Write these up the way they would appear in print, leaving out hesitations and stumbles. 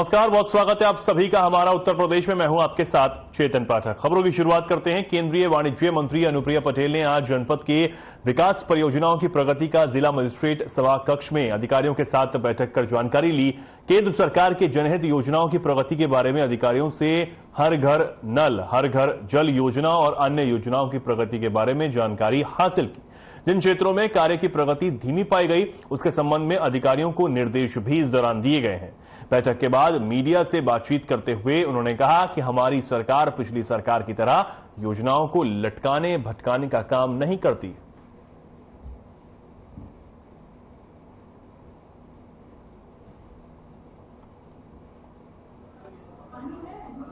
नमस्कार, बहुत स्वागत है आप सभी का हमारा उत्तर प्रदेश में। मैं हूं आपके साथ चेतन पाठक। खबरों की शुरुआत करते हैं। केंद्रीय वाणिज्य मंत्री अनुप्रिया पटेल ने आज जनपद के विकास परियोजनाओं की प्रगति का जिला मजिस्ट्रेट सभा कक्ष में अधिकारियों के साथ बैठक कर जानकारी ली। केंद्र सरकार के जनहित योजनाओं की प्रगति के बारे में अधिकारियों से हर घर नल, हर घर जल योजना और अन्य योजनाओं की प्रगति के बारे में जानकारी हासिल की। जिन क्षेत्रों में कार्य की प्रगति धीमी पाई गई, उसके संबंध में अधिकारियों को निर्देश भी इस दौरान दिए गए हैं। बैठक के बाद मीडिया से बातचीत करते हुए उन्होंने कहा कि हमारी सरकार पिछली सरकार की तरह योजनाओं को लटकाने भटकाने का काम नहीं करती।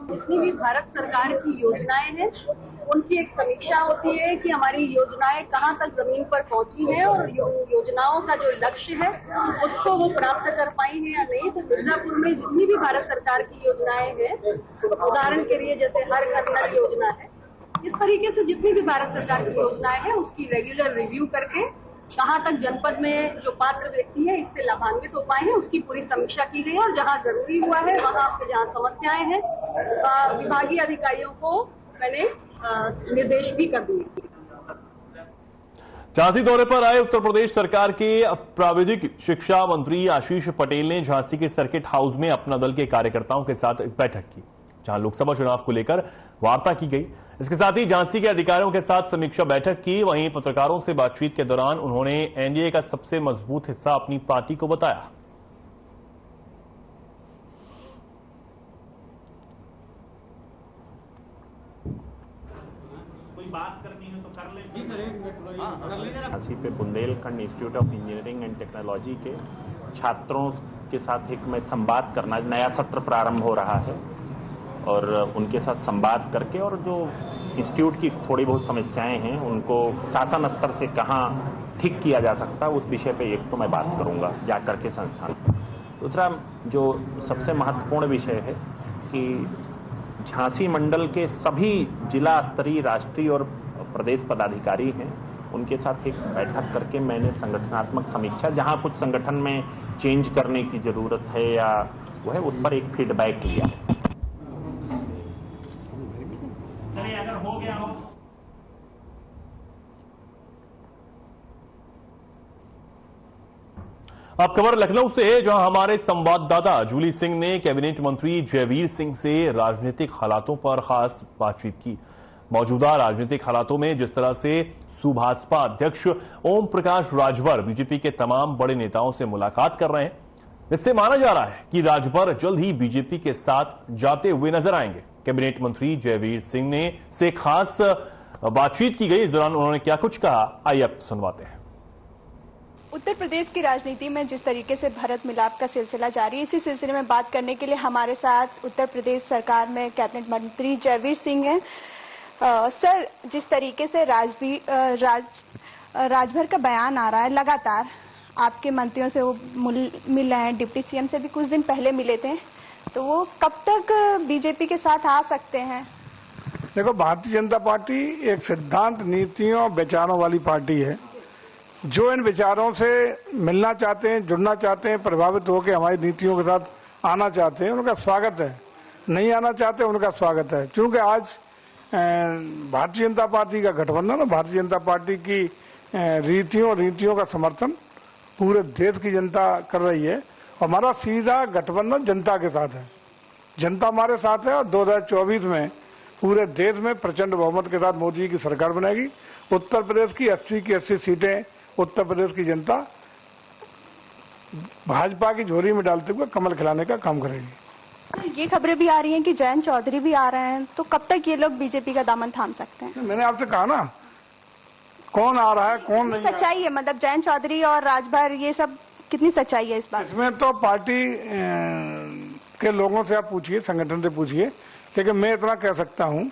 जितनी भी भारत सरकार की योजनाएं हैं उनकी एक समीक्षा होती है कि हमारी योजनाएं कहां तक जमीन पर पहुंची हैं और योजनाओं का जो लक्ष्य है उसको वो प्राप्त कर पाई है या नहीं। तो मिर्जापुर में जितनी भी भारत सरकार की योजनाएं हैं, उदाहरण के लिए जैसे हर घर नल योजना है, इस तरीके से जितनी भी भारत सरकार की योजनाएं हैं उसकी रेगुलर रिव्यू करके कहां तक जनपद में जो पात्र व्यक्ति है इससे लाभान्वित हो पाए हैं उसकी पूरी समीक्षा की गई और जहां जरूरी हुआ है वहां पे जहां समस्याएं हैं विभागीय अधिकारियों को मैंने निर्देश भी कर दिए। झांसी दौरे पर आए उत्तर प्रदेश सरकार के प्राविधिक शिक्षा मंत्री आशीष पटेल ने झांसी के सर्किट हाउस में अपना दल के कार्यकर्ताओं के साथ एक बैठक की, जहां लोकसभा चुनाव को लेकर वार्ता की गई। इसके साथ ही झांसी के अधिकारियों के साथ समीक्षा बैठक की। वहीं पत्रकारों से बातचीत के दौरान उन्होंने एनडीए का सबसे मजबूत हिस्सा अपनी पार्टी को बताया। बात करनी है तो कर लें। झांसी पे Bundelkhand institute of engineering and technology के छात्रों के साथ एक मैं संवाद करना, नया सत्र प्रारंभ हो रहा है और उनके साथ संवाद करके और जो इंस्टीट्यूट की थोड़ी बहुत समस्याएं हैं उनको शासन स्तर से कहां ठीक किया जा सकता है उस विषय पे एक तो मैं बात करूंगा जाकर के संस्थान। दूसरा जो सबसे महत्वपूर्ण विषय है कि झांसी मंडल के सभी जिला स्तरीय, राष्ट्रीय और प्रदेश पदाधिकारी हैं, उनके साथ एक बैठक करके मैंने संगठनात्मक समीक्षा, जहां कुछ संगठन में चेंज करने की जरूरत है या वो है, उस पर एक फीडबैक लिया। चलिए अगर हो गया हो। अब खबर लखनऊ से है, जहां हमारे संवाददाता जूली सिंह ने कैबिनेट मंत्री जयवीर सिंह से राजनीतिक हालातों पर खास बातचीत की। मौजूदा राजनीतिक हालातों में जिस तरह से सुभाषपा अध्यक्ष ओम प्रकाश राजभर बीजेपी के तमाम बड़े नेताओं से मुलाकात कर रहे हैं, इससे माना जा रहा है कि राजभर जल्द ही बीजेपी के साथ जाते हुए नजर आएंगे। कैबिनेट मंत्री जयवीर सिंह ने से खास बातचीत की गई। इस दौरान उन्होंने क्या कुछ कहा, आइए आप सुनवाते हैं। उत्तर प्रदेश की राजनीति में जिस तरीके से भरत मिलाप का सिलसिला जारी है, इसी सिलसिले में बात करने के लिए हमारे साथ उत्तर प्रदेश सरकार में कैबिनेट मंत्री जयवीर सिंह हैं। सर, जिस तरीके से राजभर का बयान आ रहा है, लगातार आपके मंत्रियों से वो मिल रहे हैं, डिप्टी सीएम से भी कुछ दिन पहले मिले थे, तो वो कब तक बीजेपी के साथ आ सकते हैं? देखो, भारतीय जनता पार्टी एक सिद्धांत, नीतियों, विचारों वाली पार्टी है। जो इन विचारों से मिलना चाहते हैं, जुड़ना चाहते हैं, प्रभावित होकर हमारी नीतियों के साथ आना चाहते हैं, उनका स्वागत है। नहीं आना चाहते उनका स्वागत है। क्योंकि आज भारतीय जनता पार्टी का गठबंधन, भारतीय जनता पार्टी की रीतियों का समर्थन पूरे देश की जनता कर रही है। हमारा सीधा गठबंधन जनता के साथ है, जनता हमारे साथ है और 2024 में पूरे देश में प्रचंड बहुमत के साथ मोदी जी की सरकार बनेगी। उत्तर प्रदेश की 80 की 80 सीटें उत्तर प्रदेश की जनता भाजपा की झोली में डालते हुए कमल खिलाने का काम करेगी। ये खबरें भी आ रही हैं कि जयंत चौधरी भी आ रहे हैं, तो कब तक ये लोग बीजेपी का दामन थाम सकते हैं? मैंने आपसे कहा ना, कौन आ रहा है कौन नहीं। सच्चाई है, मतलब जयंत चौधरी और राजभर, ये सब कितनी सच्चाई है इस बात? इसमें तो पार्टी के लोगों से आप पूछिए, संगठन से पूछिए, लेकिन मैं इतना कह सकता हूं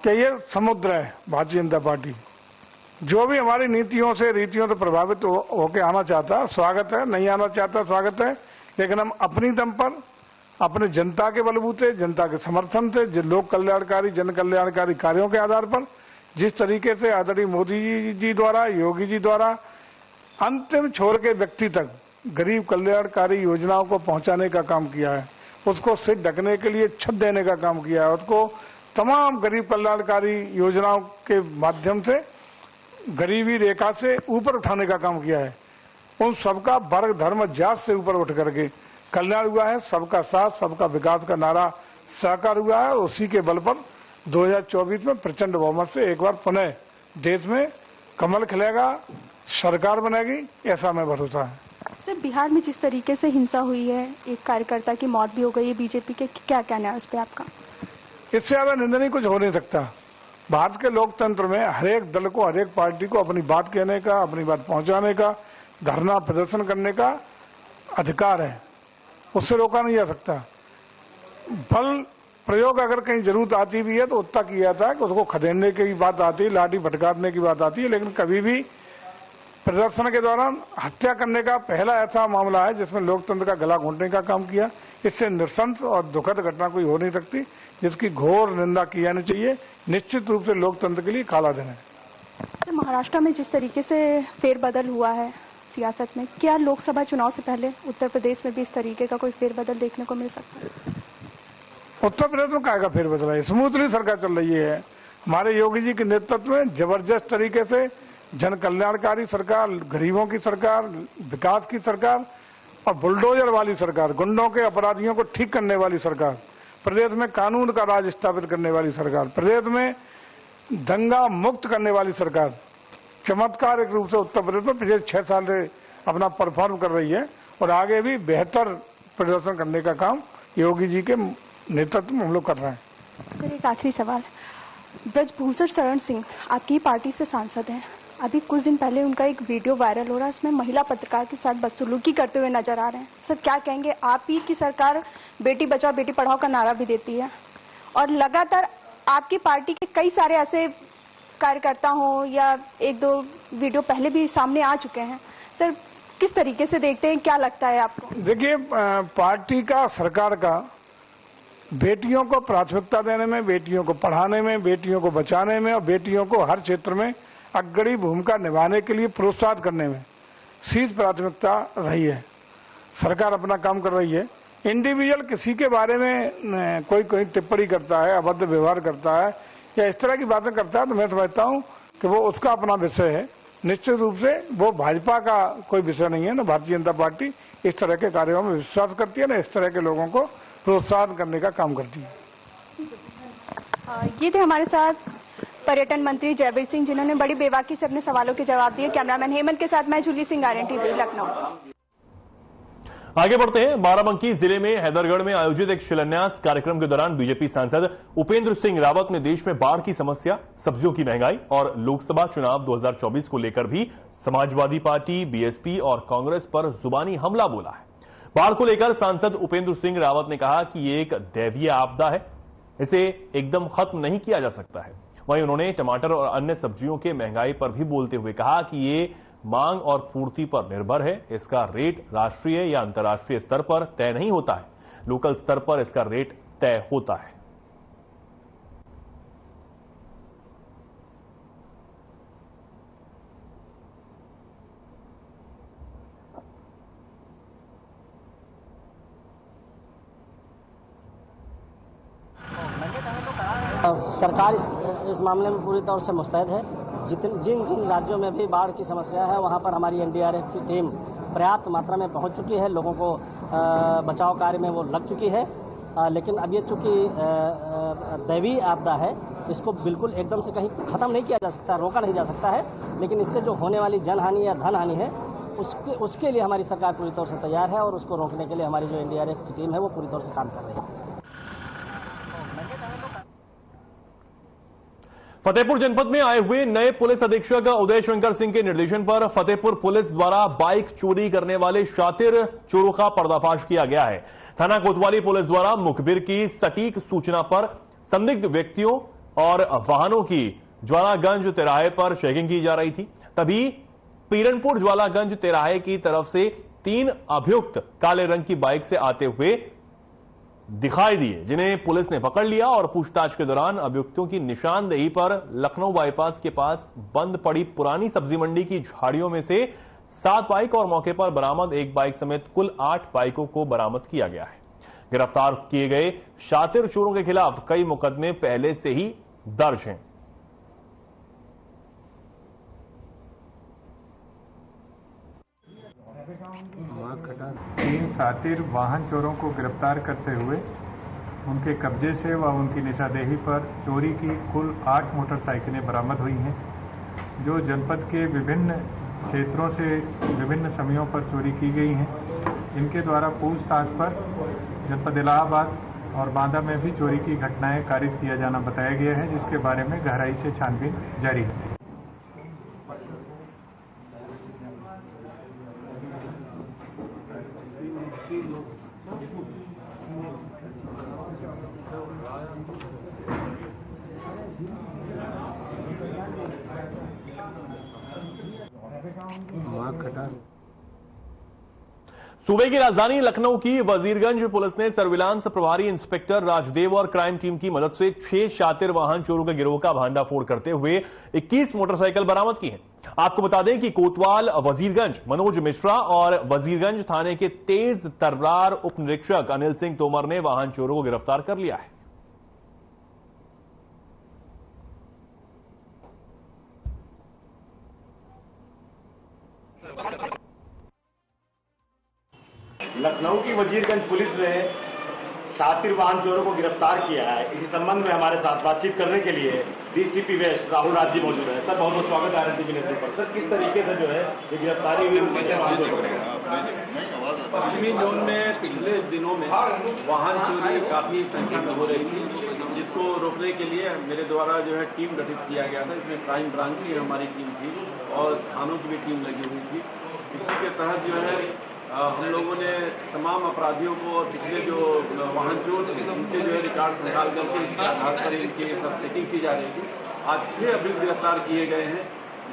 कि ये समुद्र है भारतीय जनता पार्टी। जो भी हमारी नीतियों से, रीतियों से प्रभावित होकर आना चाहता है, स्वागत है। नहीं आना चाहता, स्वागत है। लेकिन हम अपनी दम पर, अपने जनता के बलबूते, जनता के समर्थन से, लोक कल्याणकारी, जन कल्याणकारी कार्यों के आधार पर, जिस तरीके से आदरणीय मोदी जी द्वारा, योगी जी द्वारा अंतिम छोर के व्यक्ति तक गरीब कल्याणकारी योजनाओं को पहुंचाने का काम किया है, उसको सिर ढकने के लिए छत देने का काम किया है, उसको तमाम गरीब कल्याणकारी योजनाओं के माध्यम से गरीबी रेखा से ऊपर उठाने का काम किया है। उन सबका वर्ग धर्म जात से ऊपर उठ करके कल्याण हुआ है। सबका साथ सबका विकास का नारा साकार हुआ है। उसी के बल पर 2024 में प्रचंड बहुमत से एक बार पुनः देश में कमल खिलेगा, सरकार बनेगी, ऐसा मैं भरोसा है। सर, बिहार में जिस तरीके से हिंसा हुई है, एक कार्यकर्ता की मौत भी हो गई है, बीजेपी के क्या कहना है इस पे आपका? इससे ज्यादा निंदनीय कुछ हो नहीं सकता। भारत के लोकतंत्र में हरेक दल को, हरेक पार्टी को अपनी बात कहने का, अपनी बात पहुंचाने का, धरना प्रदर्शन करने का अधिकार है, उससे रोका नहीं जा सकता। बल प्रयोग अगर कहीं जरूरत आती भी है तो उतना किया जाता है कि उसको खदेड़ने की बात आती है, लाठी फटकारने की बात आती है, लेकिन कभी भी प्रदर्शन के दौरान हत्या करने का पहला ऐसा मामला है जिसमें लोकतंत्र का गला घोंटने का काम किया। इससे नृशंस और दुखद घटना कोई हो नहीं सकती, जिसकी घोर निंदा की जानी चाहिए। निश्चित रूप से लोकतंत्र के लिए काला दिन है। महाराष्ट्र में जिस तरीके से फेरबदल हुआ है सियासत में, क्या लोकसभा चुनाव से पहले उत्तर प्रदेश में भी इस तरीके का कोई फेरबदल देखने को मिल सकता है? उत्तर प्रदेश में काहे का फेरबदल है? स्मूथली सरकार चल रही है। हमारे योगी जी के नेतृत्व में जबरदस्त तरीके से जन कल्याणकारी सरकार, गरीबों की सरकार, विकास की सरकार और बुलडोजर वाली सरकार, गुंडों के अपराधियों को ठीक करने वाली सरकार, प्रदेश में कानून का राज स्थापित करने वाली सरकार, प्रदेश में दंगा मुक्त करने वाली सरकार चमत्कारिक रूप से उत्तर प्रदेश में पिछले 6 साल से अपना परफॉर्म कर रही है और आगे भी बेहतर प्रदर्शन करने का काम योगी जी के नेतृत्व में हम लोग कर रहे हैं। सर, एक आखिरी सवाल, ब्रजभूषण शरण सिंह आपकी पार्टी से सांसद हैं। अभी कुछ दिन पहले उनका एक वीडियो वायरल हो रहा है, इसमें महिला पत्रकार के साथ बदसलूकी करते हुए नजर आ रहे हैं। सर, क्या कहेंगे? आप ही की सरकार बेटी बचाओ बेटी पढ़ाओ का नारा भी देती है और लगातार आपकी पार्टी के कई सारे ऐसे कार्यकर्ता हो या एक दो वीडियो पहले भी सामने आ चुके हैं। सर, किस तरीके से देखते हैं, क्या लगता है आपको? देखिए, पार्टी का, सरकार का बेटियों को प्राथमिकता देने में, बेटियों को पढ़ाने में, बेटियों को बचाने में और बेटियों को हर क्षेत्र में अग्रणी भूमिका निभाने के लिए प्रोत्साहित करने में शीर्ष प्राथमिकता रही है। सरकार अपना काम कर रही है। इंडिविजुअल किसी के बारे में कोई टिप्पणी करता है, अभद्र व्यवहार करता है या इस तरह की बातें करता है तो मैं समझता हूँ कि वो उसका अपना विषय है। निश्चित रूप से वो भाजपा का कोई विषय नहीं है। ना भारतीय जनता पार्टी इस तरह के कार्यों में विश्वास करती है, ना इस तरह के लोगों को प्रोत्साहन करने का काम करती है। ये थे हमारे साथ पर्यटन मंत्री जयवीर सिंह, जिन्होंने बड़ी बेबाकी से अपने सवालों के जवाब दिए। कैमरामैन हेमंत के साथ मैं जूली सिंह, RNTV, लखनऊ। आगे बढ़ते हैं। बाराबंकी जिले में हैदरगढ़ में आयोजित एक शिलान्यास कार्यक्रम के दौरान बीजेपी सांसद उपेंद्र सिंह रावत ने देश में बाढ़ की समस्या, सब्जियों की महंगाई और लोकसभा चुनाव 2024 को लेकर भी समाजवादी पार्टी, बीएसपी और कांग्रेस पर जुबानी हमला बोला है। बाढ़ को लेकर सांसद उपेंद्र सिंह रावत ने कहा कि ये एक दैवीय आपदा है, इसे एकदम खत्म नहीं किया जा सकता है। वहीं उन्होंने टमाटर और अन्य सब्जियों के महंगाई पर भी बोलते हुए कहा कि ये मांग और पूर्ति पर निर्भर है। इसका रेट राष्ट्रीय या अंतर्राष्ट्रीय स्तर पर तय नहीं होता है, लोकल स्तर पर इसका रेट तय होता है। सरकार इस मामले में पूरी तौर से मुस्तैद है। जिन राज्यों में भी बाढ़ की समस्या है वहां पर हमारी NDRF की टीम पर्याप्त मात्रा में पहुंच चुकी है, लोगों को बचाव कार्य में वो लग चुकी है। लेकिन अब ये चूंकि दैवीय आपदा है, इसको बिल्कुल एकदम से कहीं खत्म नहीं किया जा सकता, रोका नहीं जा सकता है। लेकिन इससे जो होने वाली जनहानि या धनहानि है उसके लिए हमारी सरकार पूरी तौर से तैयार है और उसको रोकने के लिए हमारी जो NDRF की टीम है वो पूरी तौर से काम कर रही है। फतेहपुर जनपद में आए हुए नए पुलिस अधीक्षक उदय शंकर सिंह के निर्देशन पर फतेहपुर पुलिस द्वारा बाइक चोरी करने वाले शातिर चोरों का पर्दाफाश किया गया है। थाना कोतवाली पुलिस द्वारा मुखबिर की सटीक सूचना पर संदिग्ध व्यक्तियों और वाहनों की ज्वालागंज तिराहे पर चेकिंग की जा रही थी। तभी पीरनपुर ज्वालागंज तिराहे की तरफ से 3 अभियुक्त काले रंग की बाइक से आते हुए दिखाई दिए, जिन्हें पुलिस ने पकड़ लिया और पूछताछ के दौरान अभियुक्तों की निशानदेही पर लखनऊ बाईपास के पास बंद पड़ी पुरानी सब्जी मंडी की झाड़ियों में से 7 बाइक और मौके पर बरामद 1 बाइक समेत कुल 8 बाइकों को बरामद किया गया है। गिरफ्तार किए गए शातिर चोरों के खिलाफ कई मुकदमे पहले से ही दर्ज हैं। तीन शातिर वाहन चोरों को गिरफ्तार करते हुए उनके कब्जे से व उनकी निशानदेही पर चोरी की कुल 8 मोटरसाइकिलें बरामद हुई हैं, जो जनपद के विभिन्न क्षेत्रों से विभिन्न समयों पर चोरी की गई हैं। इनके द्वारा पूछताछ पर जनपद इलाहाबाद और बांदा में भी चोरी की घटनाएं कारित किया जाना बताया गया है, जिसके बारे में गहराई से छानबीन जारी है। सूबे की राजधानी लखनऊ की वजीरगंज पुलिस ने सर्विलांस प्रभारी इंस्पेक्टर राजदेव और क्राइम टीम की मदद से 6 शातिर वाहन चोरों के गिरोह का भांडाफोड़ करते हुए 21 मोटरसाइकिल बरामद की हैं। आपको बता दें कि कोतवाल वजीरगंज मनोज मिश्रा और वजीरगंज थाने के तेज तर्रार उप निरीक्षक अनिल सिंह तोमर ने वाहन चोरों को गिरफ्तार कर लिया है। लखनऊ की वजीरगंज पुलिस ने शातिर वाहन चोरों को गिरफ्तार किया है। इसी संबंध में हमारे साथ बातचीत करने के लिए डीसीपी वेस्ट राहुल राज जी मौजूद है। सर, बहुत बहुत स्वागत है RNTV नेशनल पर। सर, किस तरीके से जो है ये गिरफ्तारी हुई? पश्चिमी जोन में पिछले दिनों में वाहन चोरी काफी संख्या में हो रही थी, जिसको रोकने के लिए मेरे द्वारा जो है टीम गठित किया गया था। इसमें क्राइम ब्रांच की हमारी टीम थी और थानों की भी टीम लगी हुई थी। इसी के तहत जो है हम लोगों ने तमाम अपराधियों को पिछले जो वाहन चोर थे उनके जो है रिकॉर्ड निकाल करके उसके आधार पर इनकी सब चेकिंग की जा रही थी। आज 6 अभियुक्त गिरफ्तार किए गए हैं,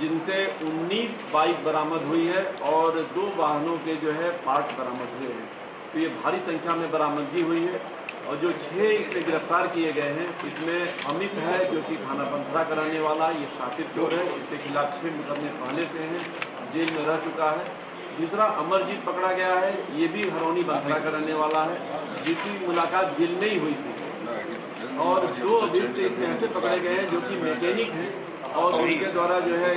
जिनसे 19 बाइक बरामद हुई है और 2 वाहनों के जो है पार्ट्स बरामद हुए हैं। तो ये भारी संख्या में बरामदगी हुई है। और जो 6 इसमें गिरफ्तार किए गए हैं, इसमें अमित है जो कि खाना बंदरा कराने वाला, ये शातिर चोर है, इसके खिलाफ 6 मुकदमे पहले से हैं, जेल में रह चुका है। दूसरा अमरजीत पकड़ा गया है, ये भी हरौनी बंदरा कराने वाला है, जिसकी मुलाकात जेल में ही हुई थी। और 2 अभियुक्त इसमें ऐसे पकड़े गए हैं जो कि मैकेनिक हैं और उनके द्वारा जो है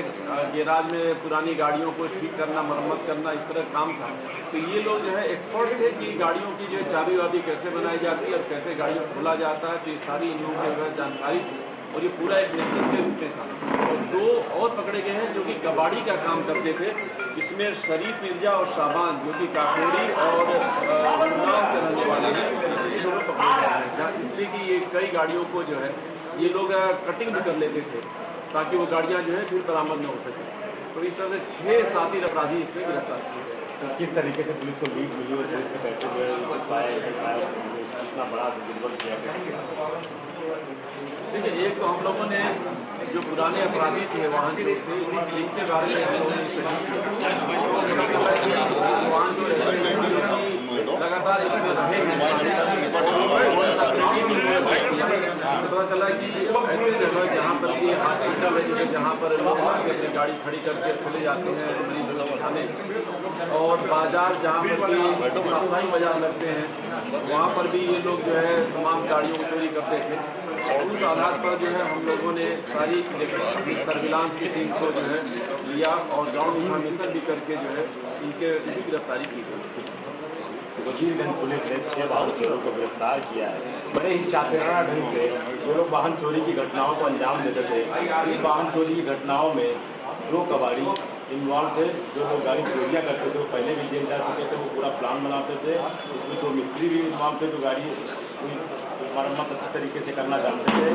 गैराज में पुरानी गाड़ियों को ठीक करना, मरम्मत करना, इस तरह काम था। तो ये लोग जो है एक्सपर्ट थे कि गाड़ियों की जो है चाबी वाबी कैसे बनाई जाती है और कैसे गाड़ियों को खोला जाता है। तो ये सारी इन लोगों की जानकारी थी और ये पूरा एक लाइसेंस के रूप में था। और 2 और पकड़े गए हैं जो कि कबाड़ी का काम करते थे। इसमें शरीफ मिर्जा और शाबान जो कि काकोरी और गुड़गांव के रहने वाले हैं, ये दोनों पकड़े गए हैं। इसलिए कि ये कई गाड़ियों को जो है ये लोग कटिंग भी कर लेते थे ताकि वो गाड़ियां जो है फिर बरामद न हो सके। तो इस तरह से 6 शातिर अपराधी इसमें गिरफ्तार किए गए। तो किस तरीके से पुलिस को लीड मिली और पुलिस के पैसे जो है पाया इतना बड़ा दुर्बल किया गया? देखिए, एक तो हम लोगों ने जो पुराने अपराधी थे वाहन चोर थे इनके बारे में हम लोगों ने वाहन चोर लगातार इसमें रहे हैं। पता चला कि ऐसे जगह जहाँ पर कि हॉस्पिटल है, जहाँ पर लोग अपनी गाड़ी खड़ी करके चले जाते हैं मरीजों को उठाने, और बाजार जहाँ पर कि साप्ताहिक बाजार लगते हैं वहाँ पर भी ये लोग जो है तमाम गाड़ियों को चोरी करते थे। और उस आधार पर जो है हम लोगों ने सारी सर्विलांस की टीम को जो है लिया और ग्राउंड इन्फॉर्मेशन भी करके जो है इनकी गिरफ्तारी की गई। वजीरगंज पुलिस ने 6 वाहन चोरों को गिरफ्तार किया है। बड़े ही शातिराना ढंग से ये लोग वाहन चोरी की घटनाओं को अंजाम देते थे। इस वाहन चोरी की घटनाओं में 2 कबाड़ी इन्वॉल्व थे। जो लोग गाड़ी चोरियां करते थे वो पहले भी जेल जा चुके थे, वो पूरा प्लान बनाते थे। इसमें 2 मिस्त्री भी इन्वॉल्व थे जो गाड़ी मरम्मत अच्छी तरीके से करना जानते थे।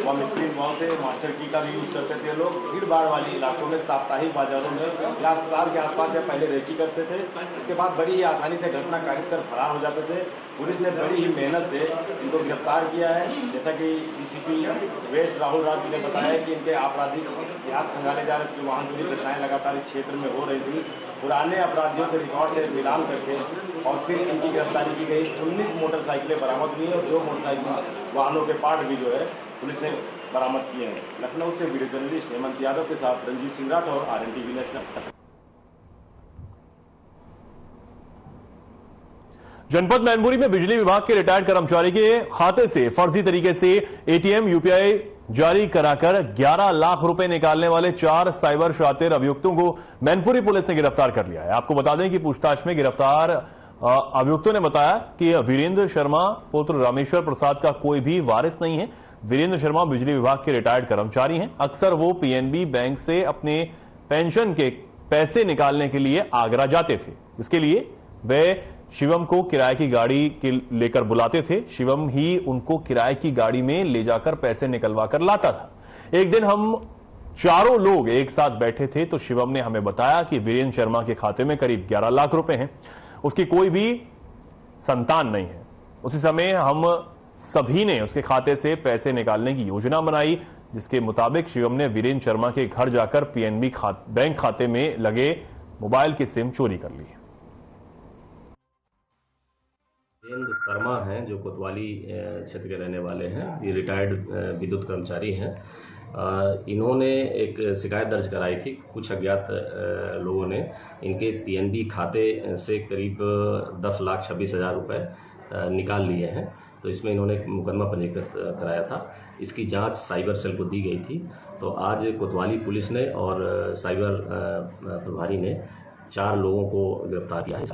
वहाँ मिस्त्री इन्वॉल्व थे, मास्टर की का भी यूज करते थे। लोग भीड़ भाड़ वाले इलाकों में साप्ताहिक बाजारों में या अस्पताल के आसपास या पहले रेकी करते थे। इसके बाद बड़ी ही आसानी से घटना कारित कर फरार हो जाते थे। पुलिस ने बड़ी ही मेहनत से इनको गिरफ्तार किया है। जैसा कि डीसीपी वेस्ट राहुल राज जी ने बताया कि इनके आपराधिक इतिहास खंगाले जा रहे थे। वाहन चोरी घटनाएं लगातार इस क्षेत्र में हो रही थी। पुराने अपराधियों के रिकॉर्ड से मिलान करके और फिर इनकी गिरफ्तारी की गई। 19 मोटरसाइकिलें बरामद हुई और 2 मोटरसाइकिल वाहनों के पार्ट भी जो है पुलिस ने बरामद किए हैं। लखनऊ से वीडियो जर्नलिस्ट हेमंत यादव के साथ रंजीत सिंह राठौर, RNTV नेशनल। जनपद मैनपुरी में बिजली विभाग के रिटायर्ड कर्मचारी के खाते से फर्जी तरीके से एटीएम यूपीआई जारी कराकर 11 लाख रुपए निकालने वाले 4 साइबर शातिर अभियुक्तों को मैनपुरी पुलिस ने गिरफ्तार कर लिया है। आपको बता दें कि पूछताछ में गिरफ्तार अभियुक्तों ने बताया कि वीरेंद्र शर्मा पुत्र रामेश्वर प्रसाद का कोई भी वारिस नहीं है। वीरेंद्र शर्मा बिजली विभाग के रिटायर्ड कर्मचारी हैं। अक्सर वो पीएनबी बैंक से अपने पेंशन के पैसे निकालने के लिए आगरा जाते थे। इसके लिए वे शिवम को किराए की गाड़ी लेकर बुलाते थे। शिवम ही उनको किराए की गाड़ी में ले जाकर पैसे निकलवा कर लाता था। एक दिन हम चारों लोग एक साथ बैठे थे तो शिवम ने हमें बताया कि वीरेंद्र शर्मा के खाते में करीब 11 लाख रुपए हैं। उसकी कोई भी संतान नहीं है। उसी समय हम सभी ने उसके खाते से पैसे निकालने की योजना बनाई, जिसके मुताबिक शिवम ने वीरेंद्र शर्मा के घर जाकर पीएनबी बैंक खाते में लगे मोबाइल की सिम चोरी कर ली। वीरेंद्र शर्मा हैं जो कोतवाली क्षेत्र के रहने वाले हैं। ये रिटायर्ड विद्युत कर्मचारी हैं। इन्होंने एक शिकायत दर्ज कराई थी। कुछ अज्ञात लोगों ने इनके पीएनबी खाते से करीब 10,26,000 रुपए निकाल लिए हैं। तो इसमें इन्होंने एक मुकदमा पंजीकृत कराया था। इसकी जांच साइबर सेल को दी गई थी। तो आज कोतवाली पुलिस ने और साइबर प्रभारी ने 4 लोगों को गिरफ्तार किया है।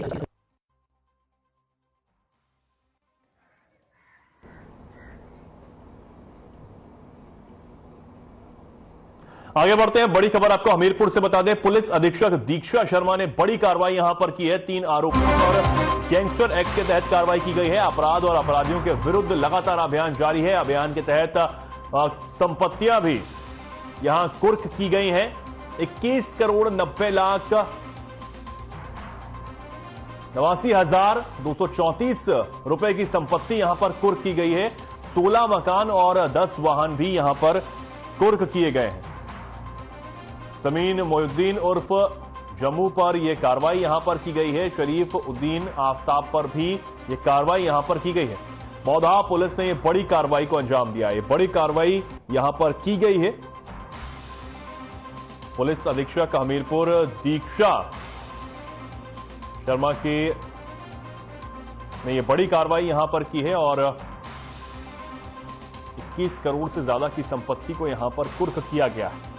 आगे बढ़ते हैं। बड़ी खबर आपको हमीरपुर से बता दें। पुलिस अधीक्षक दीक्षा शर्मा ने बड़ी कार्रवाई यहां पर की है। 3 आरोपियों पर गैंगस्टर एक्ट के तहत कार्रवाई की गई है। अपराध और अपराधियों के विरुद्ध लगातार अभियान जारी है। अभियान के तहत संपत्तियां भी यहां कुर्क की गई हैं। 21 करोड़ 90 लाख 89,234 रुपए की संपत्ति यहां पर कुर्क की गई है। 16 मकान और 10 वाहन भी यहां पर कुर्क किए गए हैं। समीन मोयुद्दीन उर्फ जम्मू पर यह कार्रवाई यहां पर की गई है। शरीफ उद्दीन आफ्ताब पर भी यह कार्रवाई यहां पर की गई है। मौधा पुलिस ने यह बड़ी कार्रवाई को अंजाम दिया है। बड़ी कार्रवाई यहां पर की गई है। पुलिस अधीक्षक हमीरपुर दीक्षा शर्मा ने यह बड़ी कार्रवाई यहां पर की है और 21 करोड़ से ज्यादा की संपत्ति को यहां पर कुर्क किया गया है।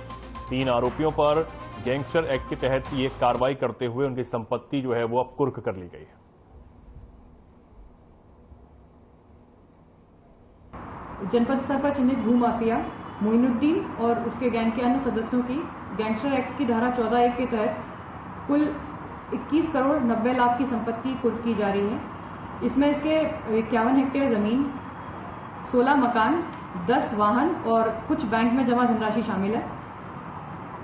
3 आरोपियों पर गैंगस्टर एक्ट के तहत ये कार्रवाई करते हुए उनकी संपत्ति जो है वो अब कुर्क कर ली गई है। जनपद स्तर पर चिन्हित भू माफिया मोइनुद्दीन और उसके गैंग के अन्य सदस्यों की गैंगस्टर एक्ट की धारा 14(1) के तहत कुल 21 करोड़ 90 लाख की संपत्ति कुर्क की जा रही है। इसमें इसके 51 हेक्टेयर जमीन, 16 मकान, 10 वाहन और कुछ बैंक में जमा धनराशि शामिल है।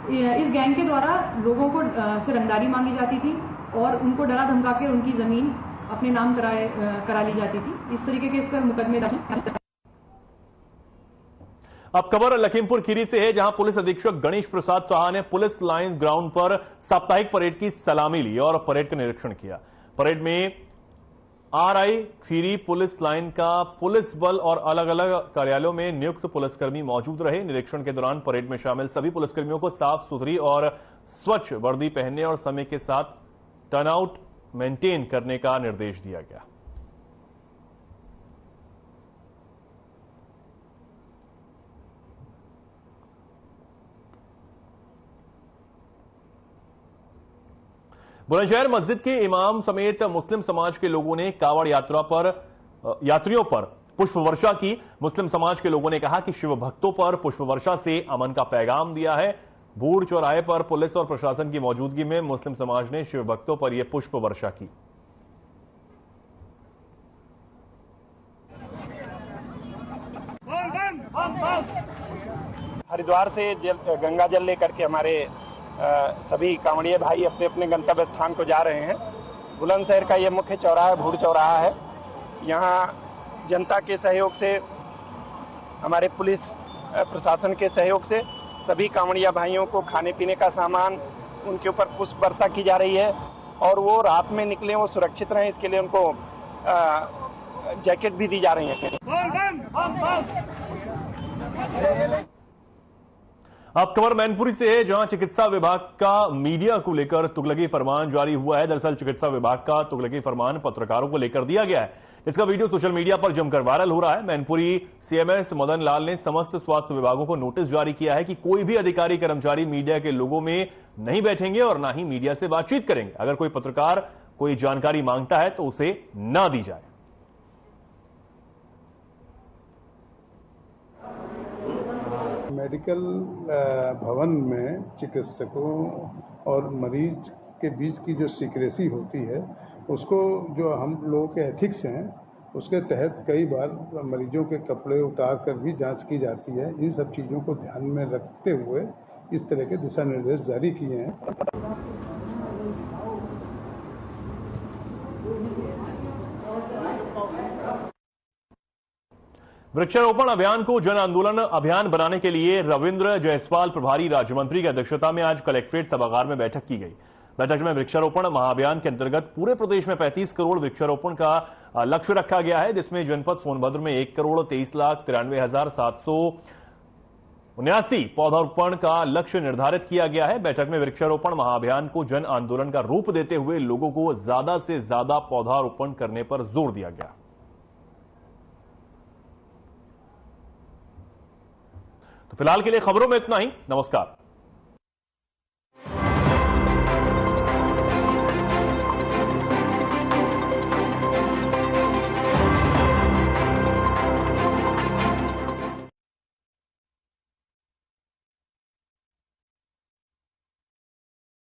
इस गैंग के द्वारा लोगों को से रंगदारी मांगी जाती थी और उनको डरा धमका कर उनकी जमीन अपने नाम करा ली जाती थी। इस तरीके के इस पर मुकदमे दर्ज। अब खबर लखीमपुर खीरी से है, जहां पुलिस अधीक्षक गणेश प्रसाद साहा ने पुलिस लाइन ग्राउंड पर साप्ताहिक परेड की सलामी ली और परेड का निरीक्षण किया। परेड में आरआई खीरी पुलिस लाइन का पुलिस बल और अलग अलग कार्यालयों में नियुक्त पुलिसकर्मी मौजूद रहे। निरीक्षण के दौरान परेड में शामिल सभी पुलिसकर्मियों को साफ सुथरी और स्वच्छ वर्दी पहनने और समय के साथ टर्नआउट मेंटेन करने का निर्देश दिया गया। बुलंदशहर मस्जिद के इमाम समेत मुस्लिम समाज के लोगों ने कावड़ यात्रियों पर पुष्प वर्षा की। मुस्लिम समाज के लोगों ने कहा कि शिव भक्तों पर पुष्प वर्षा से अमन का पैगाम दिया है। भूड़ चौराहे पर पुलिस और प्रशासन की मौजूदगी में मुस्लिम समाज ने शिव भक्तों पर यह पुष्प वर्षा की। हरिद्वार से गंगा जल लेकर के हमारे सभी कांवड़िए भाई अपने अपने गंतव्य स्थान को जा रहे हैं। बुलंदशहर का ये मुख्य चौराहा भूड़ चौराहा है। यहाँ जनता के सहयोग से, हमारे पुलिस प्रशासन के सहयोग से सभी कांवड़िया भाइयों को खाने पीने का सामान, उनके ऊपर पुष्प वर्षा की जा रही है और वो रात में निकले, वो सुरक्षित रहें, इसके लिए उनको जैकेट भी दी जा रही है। अब खबर मैनपुरी से है, जहां चिकित्सा विभाग का मीडिया को लेकर तुगलकी फरमान जारी हुआ है। दरअसल चिकित्सा विभाग का तुगलकी फरमान पत्रकारों को लेकर दिया गया है। इसका वीडियो सोशल मीडिया पर जमकर वायरल हो रहा है। मैनपुरी सीएमएस मदन लाल ने समस्त स्वास्थ्य विभागों को नोटिस जारी किया है कि कोई भी अधिकारी कर्मचारी मीडिया के लोगों में नहीं बैठेंगे और ना ही मीडिया से बातचीत करेंगे। अगर कोई पत्रकार कोई जानकारी मांगता है तो उसे ना दी जाए। मेडिकल भवन में चिकित्सकों और मरीज के बीच की जो सीक्रेसी होती है, उसको जो हम लोगों के एथिक्स हैं उसके तहत कई बार मरीजों के कपड़े उतार कर भी जांच की जाती है। इन सब चीज़ों को ध्यान में रखते हुए इस तरह के दिशा निर्देश जारी किए हैं। वृक्षारोपण अभियान को जन आंदोलन अभियान बनाने के लिए रविंद्र जायसवाल प्रभारी राज्य मंत्री की अध्यक्षता में आज कलेक्ट्रेट सभागार में बैठक की गई। बैठक में वृक्षारोपण महाअभियान के अंतर्गत पूरे प्रदेश में 35 करोड़ वृक्षारोपण का लक्ष्य रखा गया है, जिसमें जनपद सोनभद्र में 1,23,93,779 पौधारोपण का लक्ष्य निर्धारित किया गया है। बैठक में वृक्षारोपण महाअभियान को जन आंदोलन का रूप देते हुए लोगों को ज्यादा से ज्यादा पौधारोपण करने पर जोर दिया गया। तो फिलहाल के लिए खबरों में इतना ही। नमस्कार।